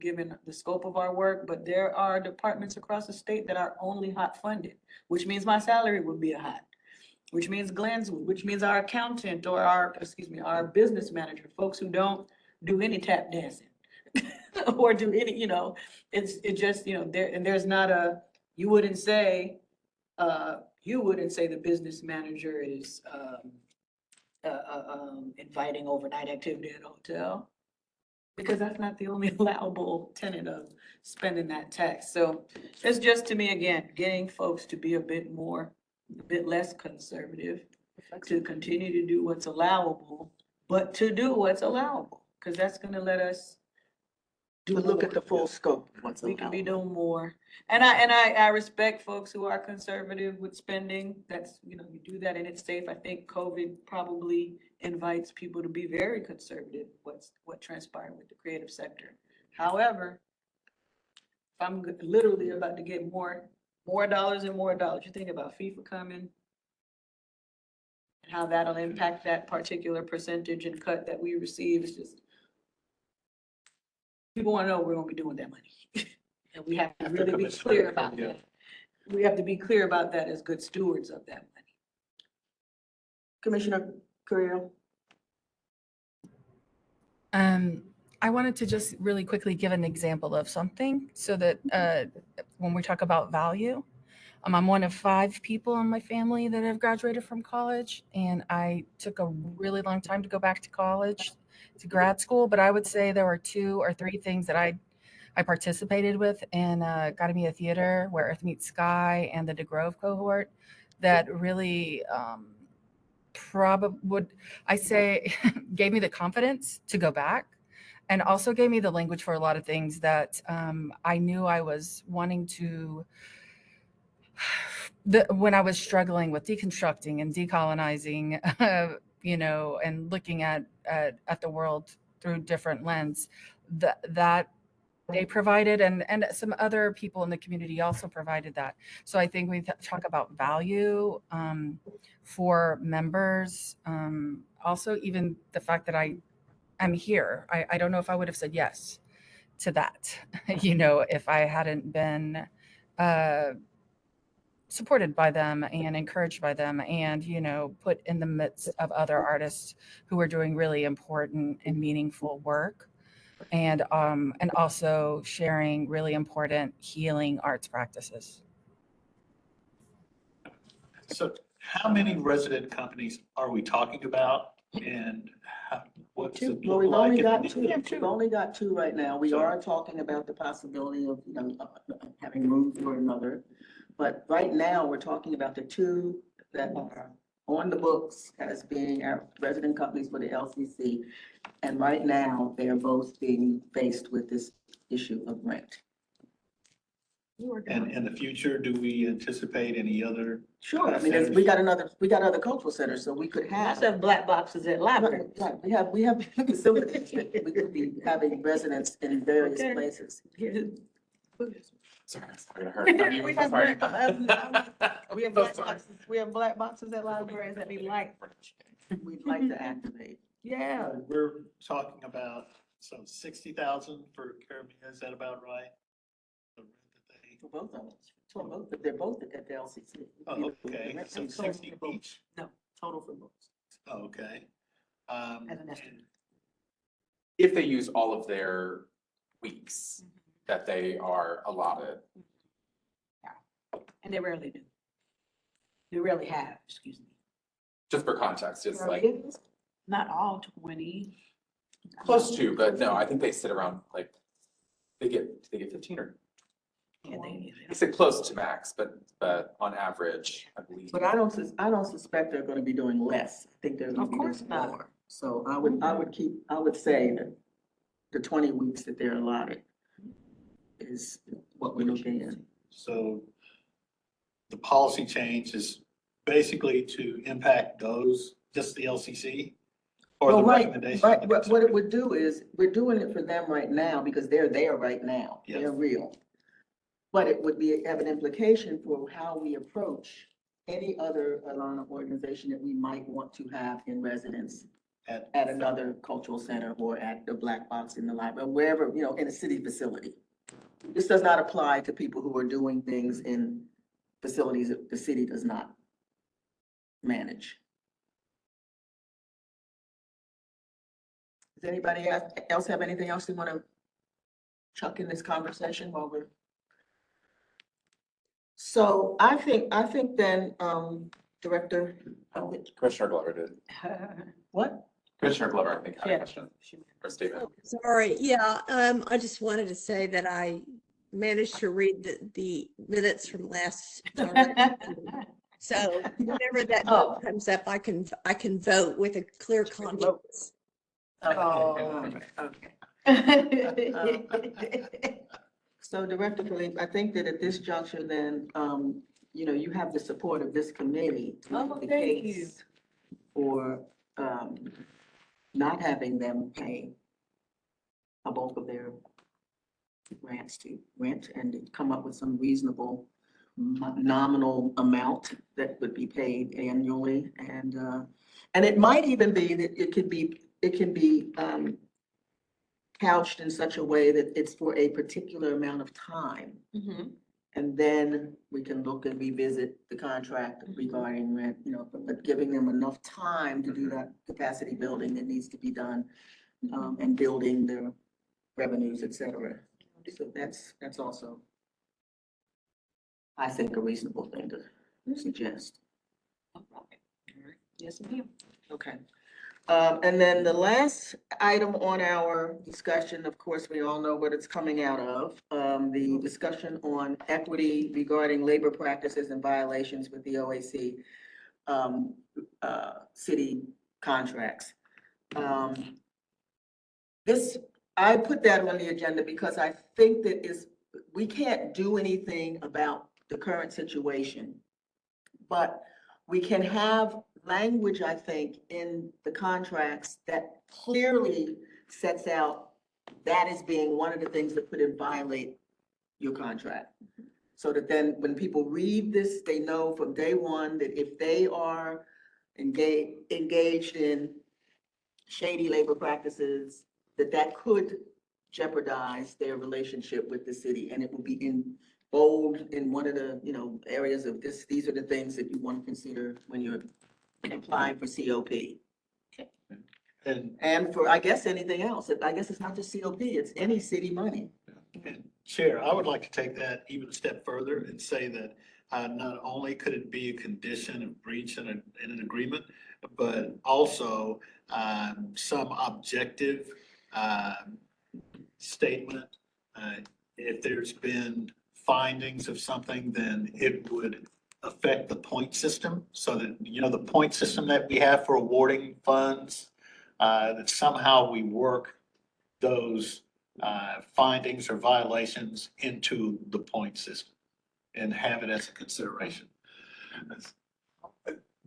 given the scope of our work, but there are departments across the state that are only hot funded, which means my salary would be a hot, which means Glenn's, which means our accountant or our business manager, folks who don't do any tap dancing or do any, you know, it just, you know, there's not you wouldn't say the business manager is inviting overnight activity at a hotel, because that's not the only allowable tenet of spending that tax. So it's just, to me, again, getting folks to be a bit less conservative, to continue to do what's allowable, but to do what's allowable, because that's gonna let us To look at the full scope of what's we can be allowable. doing more. And I respect folks who are conservative with spending. That's, you know, you do that and it's safe. I think COVID probably invites people to be very conservative, what transpired with the creative sector. However, if I'm literally about to get more dollars and more dollars, you think about FIFA coming, and how that'll impact that particular percentage and cut that we receive. It's just, people want to know what we're gonna be doing with that money. And we have to really be clear about that. We have to be clear about that as good stewards of that money. Commissioner Carrillo? I wanted to just really quickly give an example of something so that when we talk about value, I'm one of 5 people in my family that have graduated from college, and I took a really long time to go back to college, to grad school, but I would say there were 2 or 3 things that I participated with in Academy of Theater, Where Earth Meets Sky, and the DeGrove cohort that really gave me the confidence to go back, and also gave me the language for a lot of things that I knew I was wanting to, when I was struggling with deconstructing and decolonizing, you know, and looking at the world through different lens, that they provided, and some other people in the community also provided that. So I think we talk about value for members. Also, even the fact that I'm here, I don't know if I would have said yes to that, if I hadn't been supported by them and encouraged by them, and put in the midst of other artists who are doing really important and meaningful work, and also sharing really important healing arts practices. So how many resident companies are we talking about, and what's it Well, look we've like? only if got we- two, we've only got two right now. We So- are talking about the possibility of, having room for another. But right now, we're talking about the two that are on the books as being our resident companies for the LCC. And right now, they are both being faced with this issue of rent. And in the future, do we anticipate any other? Sure, I mean, we got other cultural centers, so we could Lots have. of black boxes at libraries. Right, we have facilities that we could be having residents in various Okay. places. Sorry, it's not gonna hurt. We have Sorry. we have black boxes at libraries that we like. We'd like to activate. Yeah. We're talking about, so 60,000 for Caribbean, is that about right? The rent that they- For both of them, for both, but they're both at the LCC. Oh, okay, so 60 each, Total for both. oh, okay. As an estimate. If they use all of their weeks that they are allotted. And they rarely do. They rarely have, excuse me. Just for context, it's like Not all 20. close to, but no, I think they sit around like, they get 15 or, Yeah, they sit close to max, but on average, I believe. But I don't suspect they're gonna be doing less. I think they're gonna Of be course doing not. more. So I would say that the 20 weeks that they're allotted is what we're looking at. So the policy change is basically to impact those, just the LCC? Or the Well, right, recommendation? right, what it would do is, we're doing it for them right now because they're there right now. Yes. They're real. But it would have an implication for how we approach any other Alana organization that we might want to have in residence at another cultural center or at the Black Box in the library, wherever, in a city facility. This does not apply to people who are doing things in facilities that the city does not manage. Does anybody else have anything else they want to chuck in this conversation while we're? So I think then, Director, Commissioner Glover did. what? Commissioner Glover, I think, had a Yeah. question or statement. Sorry, yeah, I just wanted to say that I managed to read the minutes from last time. So whenever that Oh. vote comes up, I can vote with a clear conscience. Oh, So Director Philippe, I think that at this juncture then, you have the support of this committee to Oh, make the thank you. case for, not having them pay a bulk of their grants to rent and to come up with some reasonable nominal amount that would be paid annually. And it might even be that it can be couched in such a way that it's for a particular amount of time. And then we can look and revisit the contract regarding rent, but giving them enough time to do that capacity building that needs to be done, and building their revenues, et cetera. So that's also, I think, a reasonable thing to suggest. Yes, ma'am. Okay. And then the last item on our discussion, of course, we all know what it's coming out of, the discussion on equity regarding labor practices and violations with the OAC city contracts. I put that on the agenda because I think that we can't do anything about the current situation, but we can have language, I think, in the contracts that clearly sets out that is being one of the things that could violate your contract. So that then when people read this, they know from day one that if they are engaged in shady labor practices, that could jeopardize their relationship with the city. And it will be in bold in one of the, areas of this, these are the things that you want to consider when you're applying for COP. And for, I guess, anything else. I guess it's not just COP, it's any city money. And Chair, I would like to take that even a step further and say that not only could it be a condition of breach in an agreement, but also some objective statement. If there's been findings of something, then it would affect the point system, so that, the point system that we have for awarding funds, that somehow we work those findings or violations into the point system and have it as a consideration.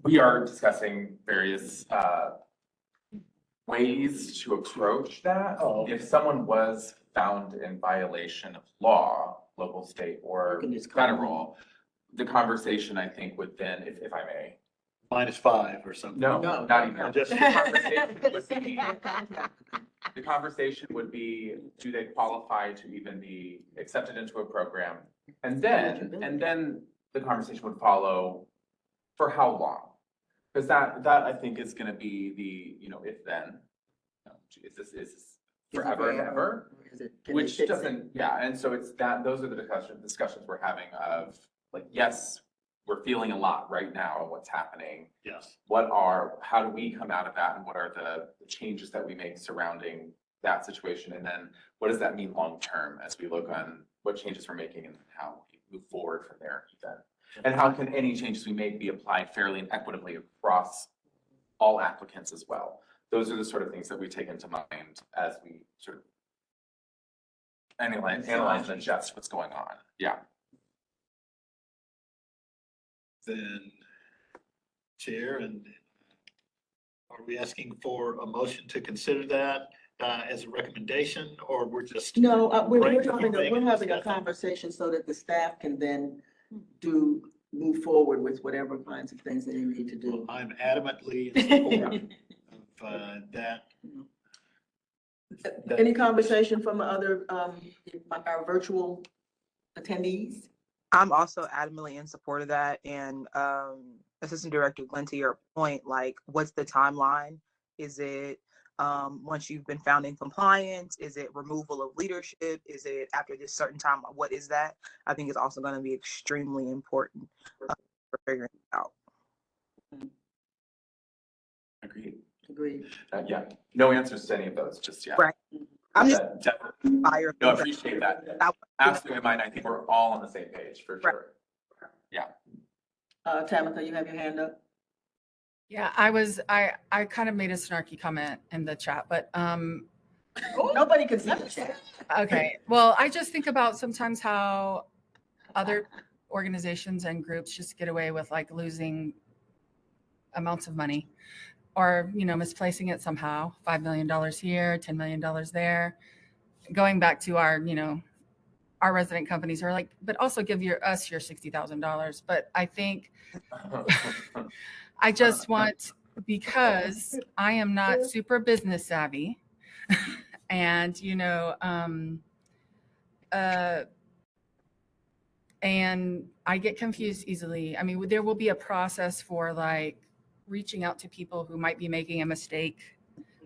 We are discussing various ways to approach that. Oh. If someone was found in violation of law, local, state, or You can just call them. federal, the conversation, I think, would then, if I may. -5 or something. No, No. not even. Just- The conversation would be- The conversation would be, do they qualify to even be accepted into a program? And then the conversation would follow, for how long? Because that I think is gonna be the, if then. Is this forever and ever? Or is it- can they Which fix it? doesn't, yeah, and so it's that, those are the discussions we're having of, like, yes, we're feeling a lot right now of what's happening. Yes. How do we come out of that, and what are the changes that we make surrounding that situation? And then what does that mean long-term as we look on what changes we're making and how we move forward from there even? And how can any changes we make be applied fairly and equitably across all applicants as well? Those are the sort of things that we take into mind as we sort of analyze and adjust what's going on. Yeah. Then, Chair, and are we asking for a motion to consider that as a recommendation, or we're just? No, we're brainstorming having a discussing? conversation so that the staff can then move forward with whatever kinds of things they need to do. I'm adamantly in support of that. Any conversation from other, our virtual attendees? I'm also adamantly in support of that. And Assistant Director Glenn, to your point, like, what's the timeline? Is it once you've been found in compliance? Is it removal of leadership? Is it after this certain time? What is that? I think it's also going to be extremely important for figuring it out. Agreed. Agreed. Yeah, no answers to any of those, just yet. Right. I'm just Definitely. fire. No, I appreciate that. Absolutely, mine. I think we're all on the same page for Right. sure. Yeah. Tamitha, you have your hand up? Yeah, I kind of made a snarky comment in the chat, but Nobody can see the chat. okay. Well, I just think about sometimes how other organizations and groups just get away with like losing amounts of money or, misplacing it somehow. $5 million here, $10 million there. Going back to our, our resident companies are like, but also give us your $60,000. But I think I just want, because I am not super business savvy and, and I get confused easily. I mean, there will be a process for like reaching out to people who might be making a mistake,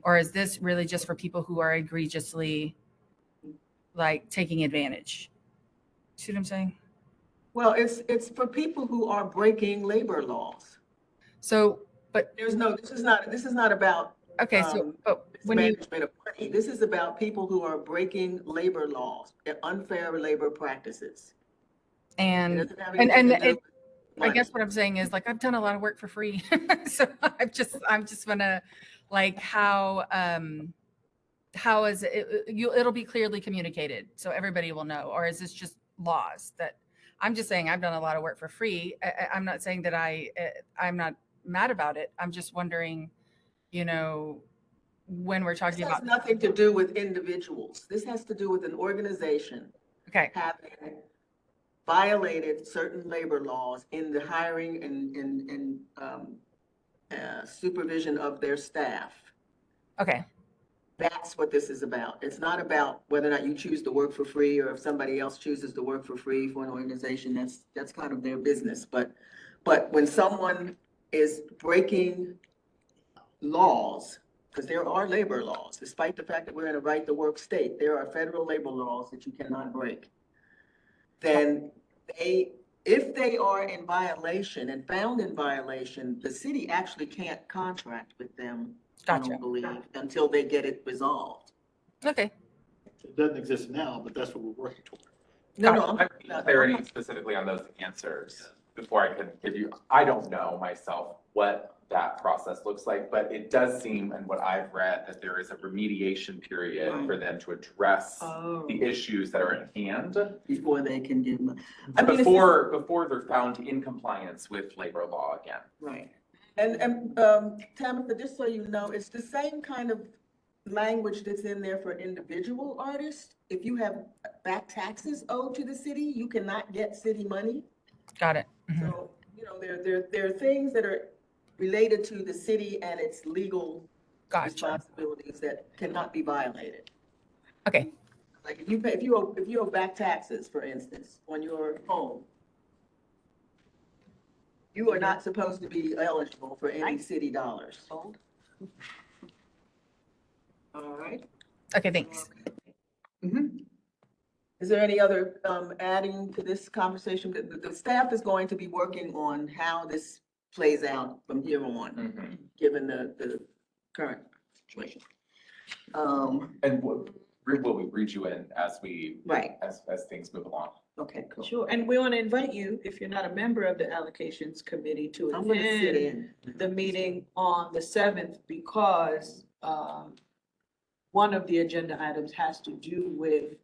or is this really just for people who are egregiously like taking advantage? See what I'm saying? Well, it's for people who are breaking labor laws. So, but This is not about okay, so but when you management of money. This is about people who are breaking labor laws, unfair labor practices. It and doesn't have and anything to do it, with I money. guess what I'm saying is like I've done a lot of work for free, so I'm just gonna like how is it? It'll be clearly communicated so everybody will know, or is this just laws that? I'm just saying I've done a lot of work for free. I'm not saying that I'm not mad about it. I'm just wondering, when we're talking This has about, nothing to do with individuals. This has to do with an organization okay, having violated certain labor laws in the hiring and supervision of their staff. okay, That's what this is about. It's not about whether or not you choose to work for free or if somebody else chooses to work for free for an organization, that's kind of their business. But when someone is breaking laws, because there are labor laws, despite the fact that we're in a right to work state, there are federal labor laws that you cannot break. Then if they are in violation and found in violation, the city actually can't contract with them, I gotcha. don't believe, until they get it resolved. Okay, It doesn't exist now, but that's what we're working toward. No, I need clarity specifically on those answers before I can give you, I don't know myself what that process looks like, but it does seem, and what I've read, that there is a remediation period for them to address Oh. the issues that are at hand before they can give them. I mean, it's just- before they're found in compliance with labor law again. Right. And, Tabitha, just so you know, it's the same kind of language that's in there for individual artists. If you have back taxes owed to the city, you cannot get city money. got it. Mhm. So, you know, there are things that are related to the city and its legal Gotcha. responsibilities that cannot be violated. Okay, Like if you owe back taxes, for instance, on your home, you are not supposed to be eligible for any city dollars. All right. okay, thanks. Mhm. Is there any other adding to this conversation? The staff is going to be working on how this plays out from here on, Mhm. given the current situation. And will we read you in as we, Right, as things move along? okay, cool. Sure, and we want to invite you, if you're not a member of the allocations committee, to I'm gonna sit attend in. the meeting on the 7th because one of the agenda items has to do with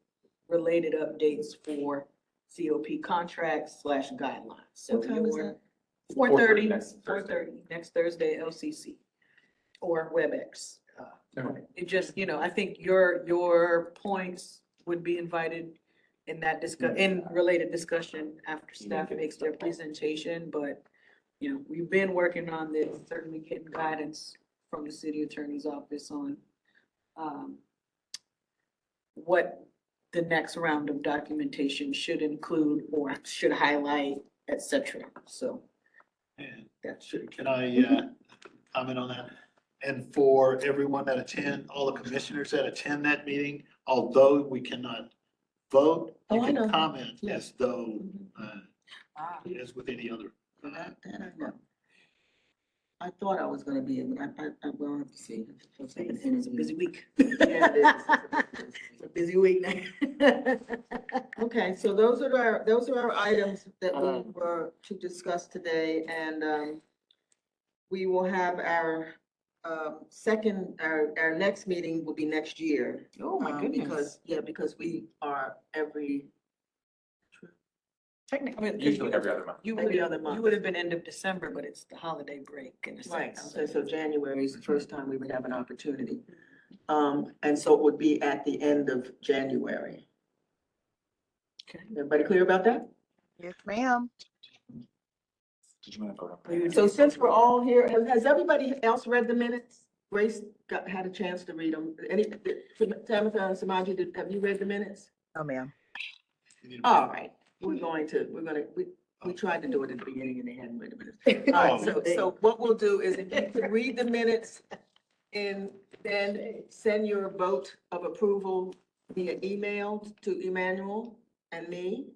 related updates for COP contracts / guidelines. So What time is your that? 4:30, next Thursday. 4:30, next Thursday, LCC or WebEx. Okay. It just, you know, I think your points would be invited in that in related discussion after staff makes their presentation, but, you know, we've been working on this, certainly getting guidance from the city attorney's office on what the next round of documentation should include or should highlight, et cetera. So And that should. can I comment on that? And for everyone that attend, all the commissioners that attend that meeting, although we cannot vote, you Oh, I know. can comment Yeah. as though, Ah. as with any other. That I know. I thought I was gonna be able, I will have to see. It's a busy week. Yeah, it is. It's a busy week now. Okay, so those are our items that we were to discuss today, and we will have our our next meeting will be next year. Oh, my goodness. Because we are every, Technically, I mean, Usually every other month. you every would, other month. you would have been end of December, but it's the holiday break in a right, sense. so January is the first time we would have an opportunity. And so it would be at the end of January. Okay. Everybody clear about that? Yes, ma'am. Did you want to vote on that? So since we're all here, has everybody else read the minutes? Grace had a chance to read them. Tamitha and Samaji, have you read the minutes? Oh, ma'am. All right, we tried to do it at the beginning and they hadn't read the minutes. All right, so what we'll do is if you could read the minutes and then send your vote of approval via email to Emmanuel and me,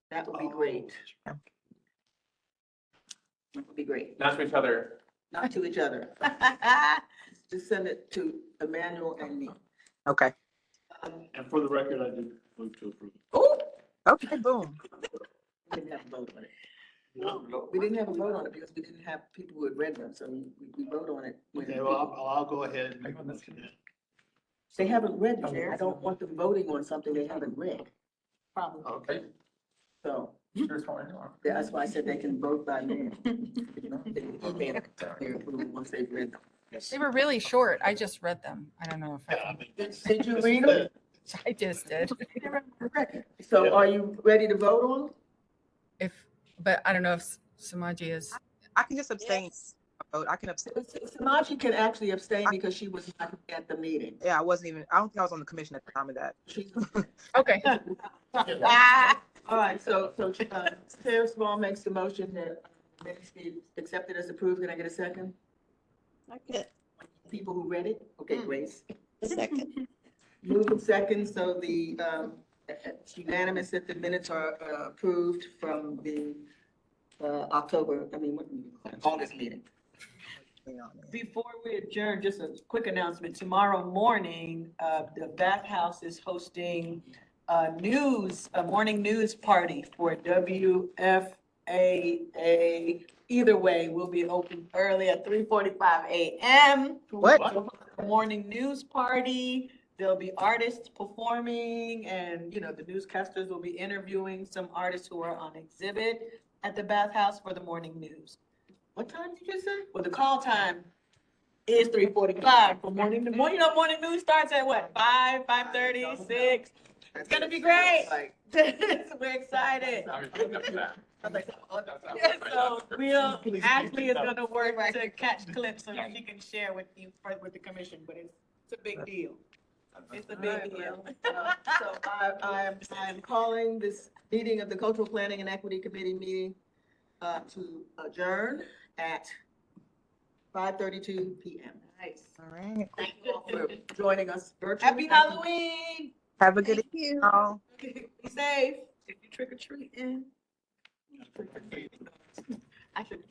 that would be great. That would be great. Not to each other. Not to each other. Just send it to Emmanuel and me. Okay. And for the record, I did move to approve. Oh, Okay, boom. we didn't have a vote on it. No. We didn't have a vote on it because we didn't have people who had read them, so we vote on it. when Okay, well, I'll go ahead and make a motion then. They haven't read them yet. I don't want them voting on something they haven't read. Probably. Okay. So Here's what I know. that's why I said they can vote by mail. They can email their approval once they've read them. They were really short. I just read them. I don't know if Yeah, I I, mean, Did you read them? I just did. So are you ready to vote on? If, but I don't know if Samaji is, I can just abstain. Yes. Vote. I can abstain. Samaji can actually abstain because she was not at the meeting. Yeah, I wasn't even, I don't think I was on the commission at the time of that. She- okay. All right, so, Chair Small makes the motion that minutes be accepted as approved. Can I get a second? Okay, People who read it? Okay, Grace. second. Moving second, so it's unanimous that the minutes are approved from the August meeting. Before we adjourn, just a quick announcement. Tomorrow morning, the Bathhouse is hosting a morning news party for WFAA. Either way, we'll be open early at 3:45 a.m. What? A morning news party. There'll be artists performing and, the newscasters will be interviewing some artists who are on exhibit at the Bathhouse for the morning news. What time did you say? Well, the call time is 3:45 for morning, morning news starts at what, 5:30, 6? It's gonna be great. We're excited. Yeah, so Ashley is gonna work to catch clips so she can share with you, with the commission, but it's a big deal. It's a big deal. So I am calling this meeting of the Cultural Planning and Equity Committee meeting to adjourn at 5:32 p.m. Nice. All right. Thank you all for joining us virtually. Happy Halloween. Have a good Thank you. evening. Be safe if you trick or treating. I should